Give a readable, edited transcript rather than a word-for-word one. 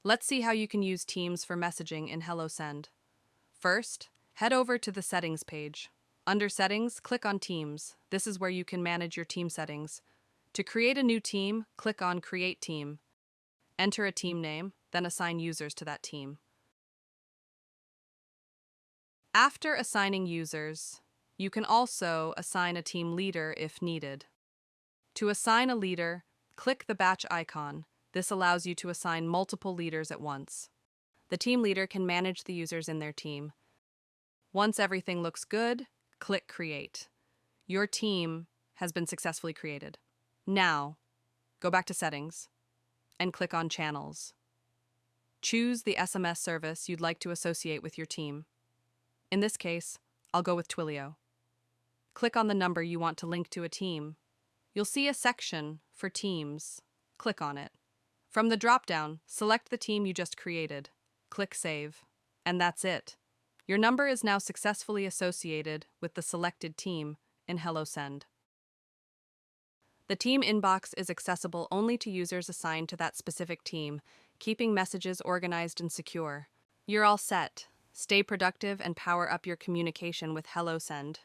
Let's see how you can use Teams for messaging in HelloSend. First, head over to the Settings page. Under Settings, click on Teams. This is where you can manage your team settings. To create a new team, click on Create Team. Enter a team name, then assign users to that team. After assigning users, you can also assign a team leader if needed. To assign a leader, click the batch icon. This allows you to assign multiple leaders at once. The team leader can manage the users in their team. Once everything looks good, click Create. Your team has been successfully created. Now, go back to Settings and click on Channels. Choose the SMS service you'd like to associate with your team. In this case, I'll go with Twilio. Click on the number you want to link to a team. You'll see a section for Teams. Click on it. From the drop-down, select the team you just created. Click Save. And that's it. Your number is now successfully associated with the selected team in HelloSend. The team inbox is accessible only to users assigned to that specific team, keeping messages organized and secure. You're all set. Stay productive and power up your communication with HelloSend.